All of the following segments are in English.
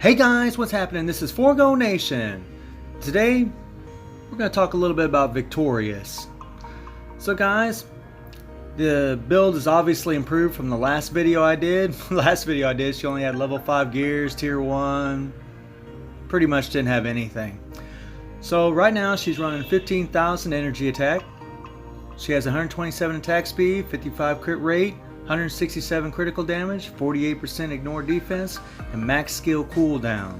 Hey guys, what's happening? This is Forgo Nation. Today, we're going to talk a little bit about Victorious. So guys, the build is obviously improved from the last video I did. She only had level 5 gears, tier 1. Pretty much didn't have anything. So right now she's running 15,000 energy attack. She has 127 attack speed, 55 crit rate, 167 critical damage, 48% ignore defense, and max skill cooldown.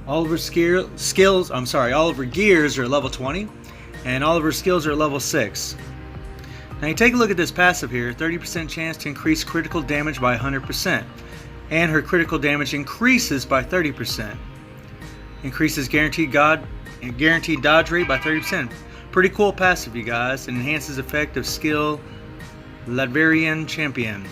All of her gears are level 20, and all of her skills are level 6. Now you take a look at this passive here, 30% chance to increase critical damage by 100%, and her critical damage increases by 30%. Increases guaranteed dodge rate by 30%. Pretty cool passive, you guys, and enhances effect of skill Ladverian Champion.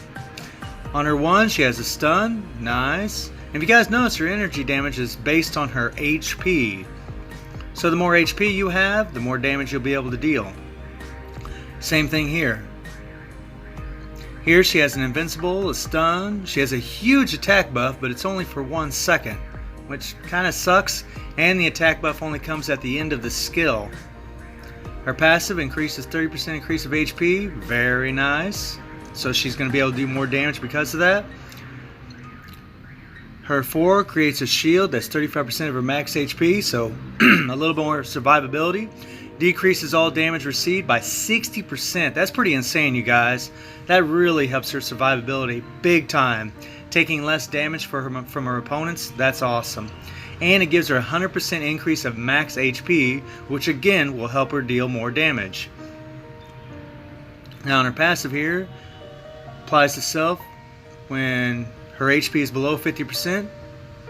On her 1, she has a stun. Nice. And if you guys notice, her energy damage is based on her HP. So the more HP you have, the more damage you'll be able to deal. Same thing here. Here she has an invincible, a stun. She has a huge attack buff, but it's only for 1 second, which kind of sucks. And the attack buff only comes at the end of the skill. Her passive increases 30% increase of HP. Very nice. So she's going to be able to do more damage because of that. Her 4 creates a shield that's 35% of her max HP, so a little bit more survivability. Decreases all damage received by 60%. That's pretty insane, you guys. That really helps her survivability big time. Taking less damage from her opponents, that's awesome. And it gives her a 100% increase of max HP, which again will help her deal more damage. Now on her passive here, applies itself when her HP is below 50%,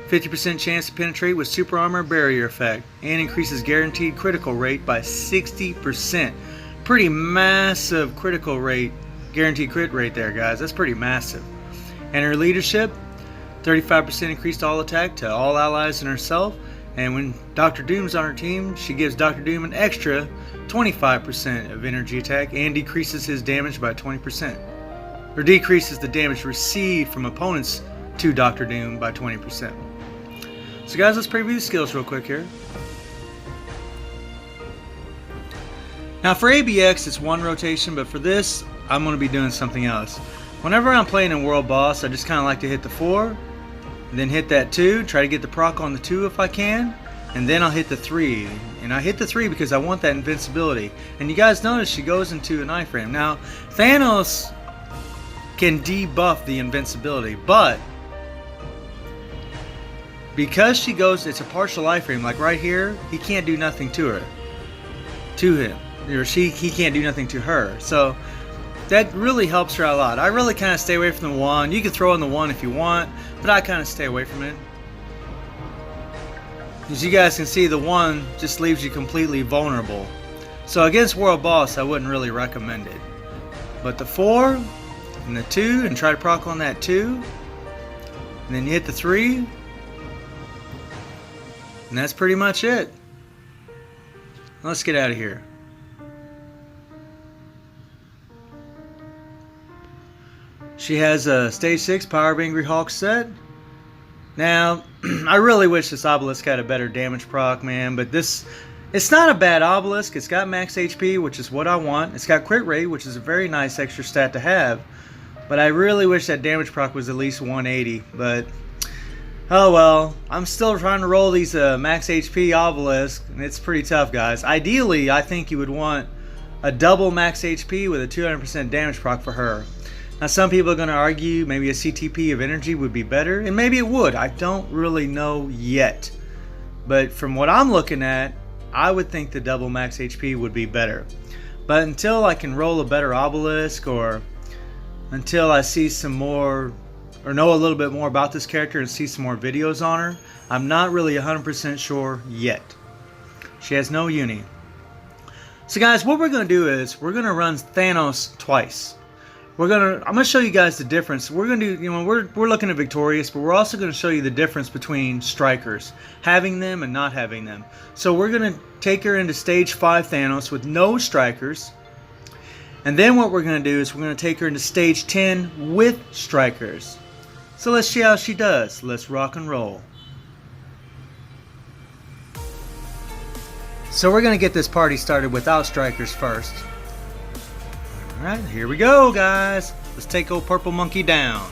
50% chance to penetrate with super armor barrier effect, and increases guaranteed critical rate by 60%. Pretty massive critical rate, guaranteed crit rate there, guys. That's pretty massive. And her leadership, 35% increased all attack to all allies and herself, and when Dr. Doom's on her team, she gives Dr. Doom an extra 25% of energy attack and decreases his damage by 20%. Or decreases the damage received from opponents to Dr. Doom by 20%. So guys, let's preview the skills real quick here. Now for ABX it's 1 rotation, but for this I'm going to be doing something else. Whenever I'm playing in World Boss, I just kind of like to hit the 4, and then hit that 2, try to get the proc on the 2 if I can, and then I'll hit the 3. And I hit the 3 because I want that invincibility. And you guys notice she goes into an iframe. Now, Thanos can debuff the invincibility, but because she goes, it's a partial iframe, like right here, he can't do nothing to her. To him. Or he can't do nothing to her. So that really helps her out a lot. I really kind of stay away from the 1. You can throw in the 1 if you want, but I kind of stay away from it. As you guys can see, the 1 just leaves you completely vulnerable. So against World Boss, I wouldn't really recommend it. But the 4 and the 2, and try to proc on that 2, and then you hit the 3, and that's pretty much it. Let's get out of here. She has a Stage 6 Power of Angry Hawk set. Now, I really wish this obelisk had a better damage proc, man, but it's not a bad obelisk. It's got max HP, which is what I want. It's got crit rate, which is a very nice extra stat to have, but I really wish that damage proc was at least 180, but oh well. I'm still trying to roll these max HP obelisks, and it's pretty tough, guys. Ideally, I think you would want a double max HP with a 200% damage proc for her. Now some people are going to argue maybe a CTP of energy would be better, and maybe it would. I don't really know yet. But from what I'm looking at, I would think the double max HP would be better. But until I can roll a better obelisk, or until I see some more, or know a little bit more about this character and see some more videos on her, I'm not really 100% sure yet. She has no uni. So guys, what we're going to do is we're going to run Thanos twice. I'm going to show you guys the difference. We're going to do, we're looking at Victorious, but we're also going to show you the difference between strikers, having them and not having them. So we're going to take her into Stage 5 Thanos with no strikers, And then what we're going to do is we're going to take her into stage 10 with strikers. So let's see how she does. Let's rock and roll. So we're going to get this party started without strikers first. Alright, here we go, guys. Let's take old Purple Monkey down.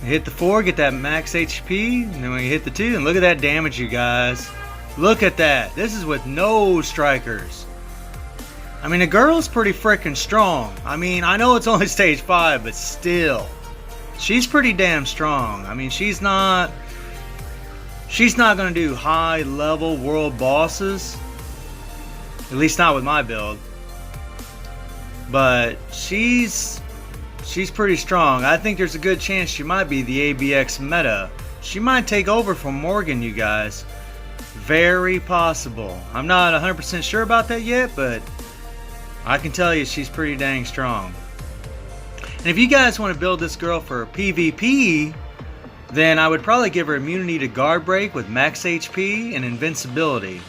Hit the 4, get that max HP, and then we hit the 2, and look at that damage, you guys. Look at that. This is with no strikers. I mean, the girl's pretty freaking strong. I mean, I know it's only stage 5, but still. She's pretty damn strong. I mean, she's not going to do high level world bosses. At least not with my build. But she's pretty strong. I think there's a good chance she might be the ABX meta. She might take over from Morgan, you guys. Very possible. I'm not 100% sure about that yet, but I can tell you she's pretty dang strong. And if you guys want to build this girl for PvP, then I would probably give her immunity to guard break with max HP and invincibility.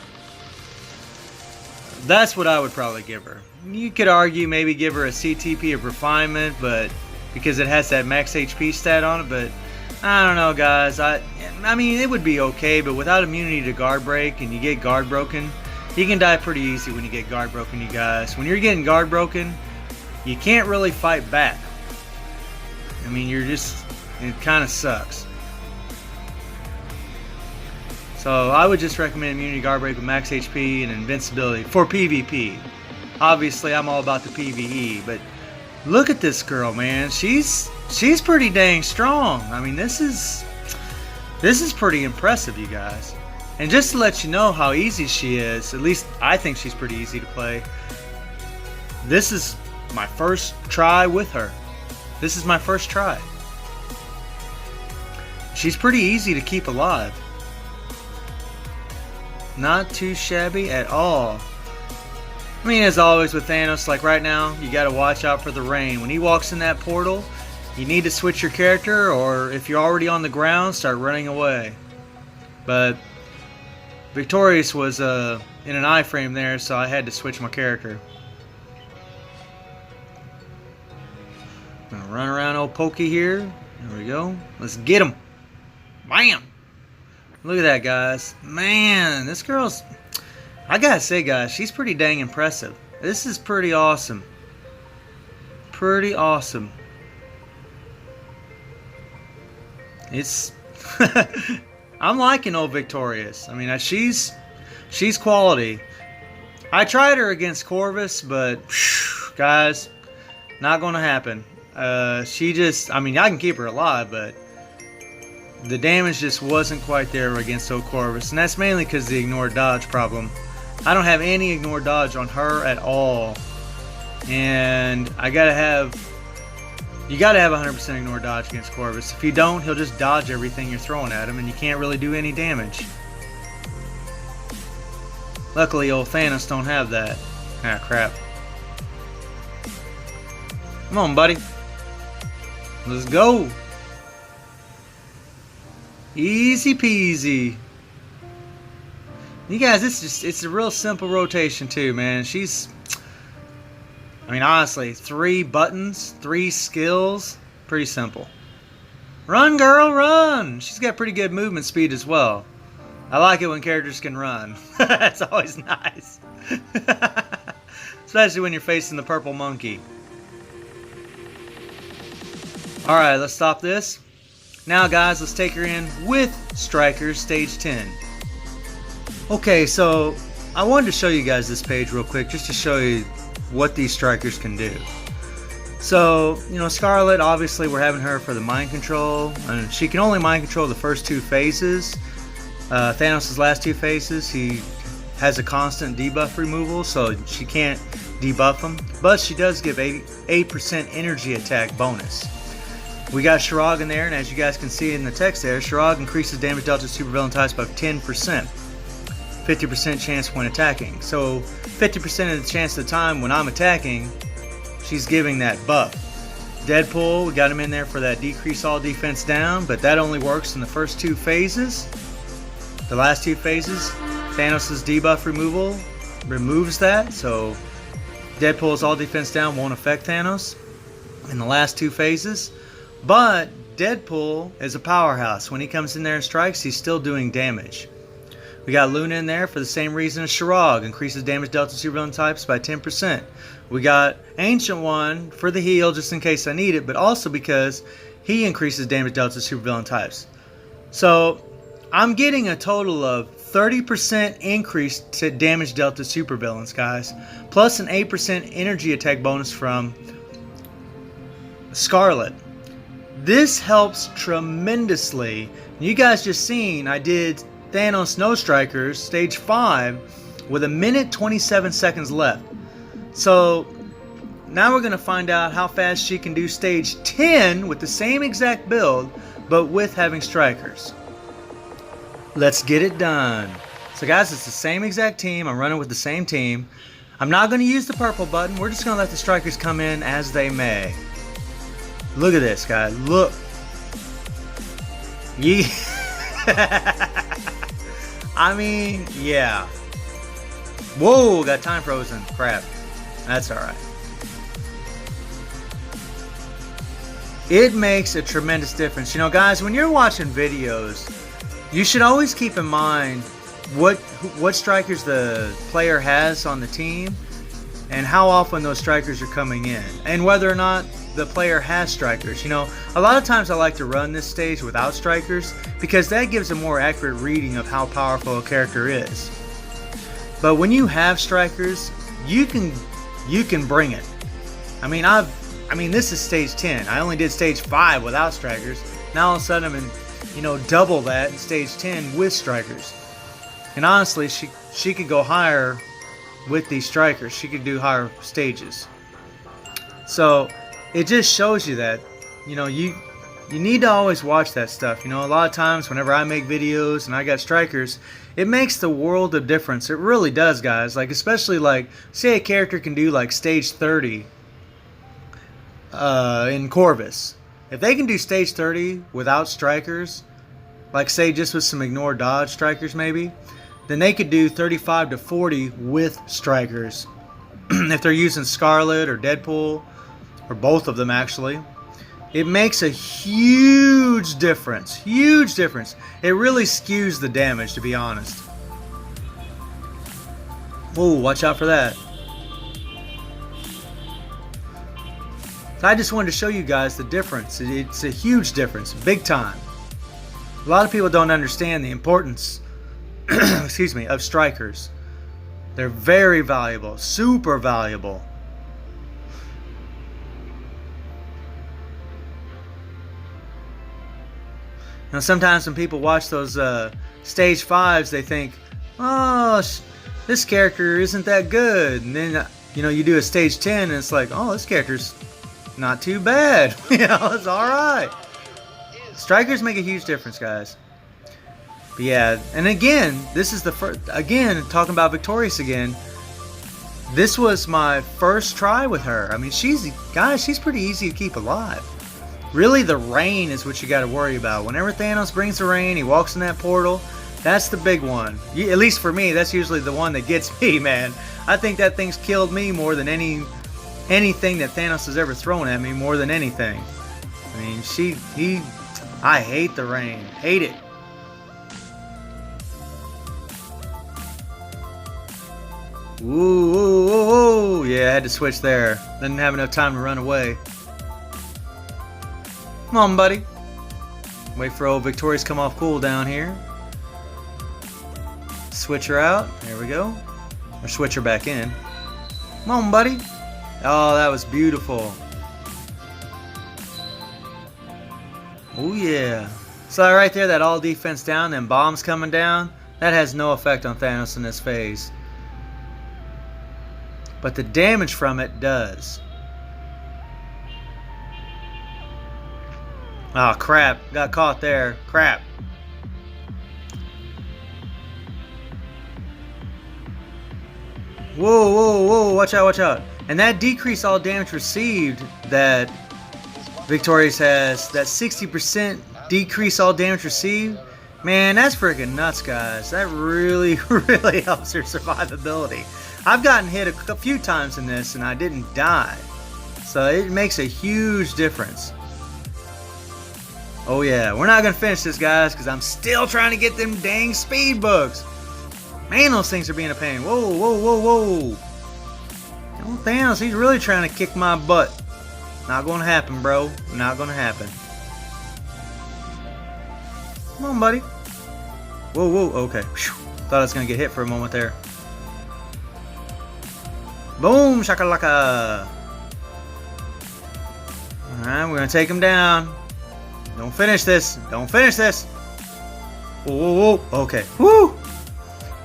That's what I would probably give her. You could argue maybe give her a CTP of refinement, but because it has that max HP stat on it, but I don't know, guys. I mean, it would be okay, but without immunity to guard break and you get guard broken, you can die pretty easy when you get guard broken, you guys. When you're getting guard broken, you can't really fight back. I mean, it kind of sucks. So I would just recommend immunity guard break with max HP and invincibility for PvP. Obviously, I'm all about the PvE, but look at this girl, man. She's pretty dang strong. I mean, this is pretty impressive, you guys. And just to let you know how easy she is, at least I think she's pretty easy to play. This is my first try with her. This is my first try. She's pretty easy to keep alive. Not too shabby at all. I mean, as always with Thanos, like right now, you gotta watch out for the rain. When he walks in that portal, you need to switch your character, or if you're already on the ground, start running away. But Victorious was in an iframe there, so I had to switch my character. Gonna run around old Pokey here. There we go. Let's get him. Bam! Look at that, guys. Man, this girl's... I gotta say, guys, she's pretty dang impressive. This is pretty awesome. Pretty awesome. It's... I'm liking old Victorious. I mean, she's quality. I tried her against Corvus, but... guys, not gonna happen. She just... I mean, I can keep her alive, but... the damage just wasn't quite there against old Corvus, and that's mainly because the ignore dodge problem. I don't have any ignore dodge on her at all, and you gotta have 100% ignore dodge against Corvus. If you don't, he'll just dodge everything you're throwing at him, and you can't really do any damage. Luckily, old Thanos don't have that. Ah, crap. Come on, buddy. Let's go. Easy peasy. You guys, it's a real simple rotation too, man. I mean, honestly, 3 buttons, 3 skills, pretty simple. Run, girl, run! She's got pretty good movement speed as well. I like it when characters can run. That's always nice. Especially when you're facing the Purple Monkey. Alright, let's stop this. Now, guys, let's take her in with Strikers Stage 10. Okay, so I wanted to show you guys this page real quick, just to show you what these Strikers can do. So, you know, Scarlet, obviously we're having her for the mind control, and she can only mind control the first 2 phases. Thanos' last 2 phases, he has a constant debuff removal, so she can't debuff them, but she does give 8% energy attack bonus. We got Shirag in there, and as you guys can see in the text there, Shirag increases damage dealt to supervillain types by 10%. 50% chance when attacking. So 50% of the chance of the time when I'm attacking, she's giving that buff. Deadpool, we got him in there for that decrease all defense down, but that only works in the first 2 phases. The last 2 phases, Thanos' debuff removal removes that, so Deadpool's all defense down won't affect Thanos in the last 2 phases. But Deadpool is a powerhouse. When he comes in there and strikes, he's still doing damage. We got Luna in there for the same reason as Shirag, increases damage dealt to supervillain types by 10%. We got Ancient One for the heal, just in case I need it, but also because he increases damage dealt to supervillain types. So I'm getting a total of 30% increase to damage dealt to supervillains, guys, plus an 8% energy attack bonus from Scarlet. This helps tremendously. You guys just seen I did Thanos No Strikers stage 5 with 1:27 left. So now we're going to find out how fast she can do stage 10 with the same exact build, but with having strikers. Let's get it done. So guys, it's the same exact team. I'm running with the same team. I'm not going to use the purple button. We're just going to let the strikers come in as they may. Look at this, guys. Look. Yeah. I mean, yeah. Whoa, got time frozen. Crap. That's alright. It makes a tremendous difference. You know, guys, when you're watching videos, you should always keep in mind what strikers the player has on the team and how often those strikers are coming in, and whether or not the player has strikers. You know, a lot of times I like to run this stage without strikers because that gives a more accurate reading of how powerful a character is. But when you have strikers, you can bring it. I mean, this is stage 10. I only did stage 5 without strikers. Now all of a sudden I'm in, you know, double that in stage 10 with strikers. And honestly, she could go higher with these strikers. She could do higher stages. So it just shows you that, you know, you need to always watch that stuff. You know, a lot of times whenever I make videos and I got strikers, it makes the world of difference. It really does, guys. Like, especially like, say a character can do like stage 30 in Corvus. If they can do stage 30 without strikers, like say just with some ignore dodge strikers maybe, then they could do 35 to 40 with strikers. If they're using Scarlet or Deadpool, or both of them actually, it makes a huge difference. Huge difference. It really skews the damage, to be honest. Whoa, watch out for that. So I just wanted to show you guys the difference. It's a huge difference, big time. A lot of people don't understand the importance excuse me, of strikers. They're very valuable, super valuable. Now sometimes when people watch those stage 5s, they think, oh, this character isn't that good. And then, you know, you do a stage 10 and it's like, oh, this character's not too bad. You know, it's alright. Strikers make a huge difference, guys. But yeah, and again, this is the first, again, talking about Victorious again, this was my first try with her. I mean, she's pretty easy to keep alive. Really, the rain is what you got to worry about. Whenever Thanos brings the rain, he walks in that portal, that's the big one. At least for me, that's usually the one that gets me, man. I think that thing's killed me more than anything that Thanos has ever thrown at me, more than anything. I mean, I hate the rain. Hate it. Ooh, ooh, ooh, ooh. Yeah, I had to switch there. Didn't have enough time to run away. Come on, buddy. Wait for old Victorious come off cooldown here. Switch her out. There we go. Or switch her back in. Come on, buddy. Oh, that was beautiful. Oh, yeah. So right there, that all defense down, then bombs coming down, that has no effect on Thanos in this phase. But the damage from it does. Oh, crap. Got caught there. Crap. Whoa, whoa, whoa. Watch out, watch out. And that decrease all damage received that Victorious has, that 60% decrease all damage received, man, that's freaking nuts, guys. That really, really helps your survivability. I've gotten hit a few times in this and I didn't die. So it makes a huge difference. Oh yeah, we're not gonna finish this, guys, because I'm still trying to get them dang speed bugs. Man, those things are being a pain. Whoa, whoa, whoa, whoa. Oh, Thanos, he's really trying to kick my butt. Not gonna happen, bro. Not gonna happen. Come on, buddy. Whoa, whoa, okay. Whew. Thought I was gonna get hit for a moment there. Boom, shakalaka. Alright, we're gonna take him down. Don't finish this. Don't finish this. Whoa, whoa, whoa. Okay. Woo!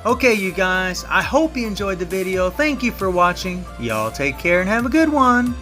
Okay, you guys. I hope you enjoyed the video. Thank you for watching. Y'all take care and have a good one.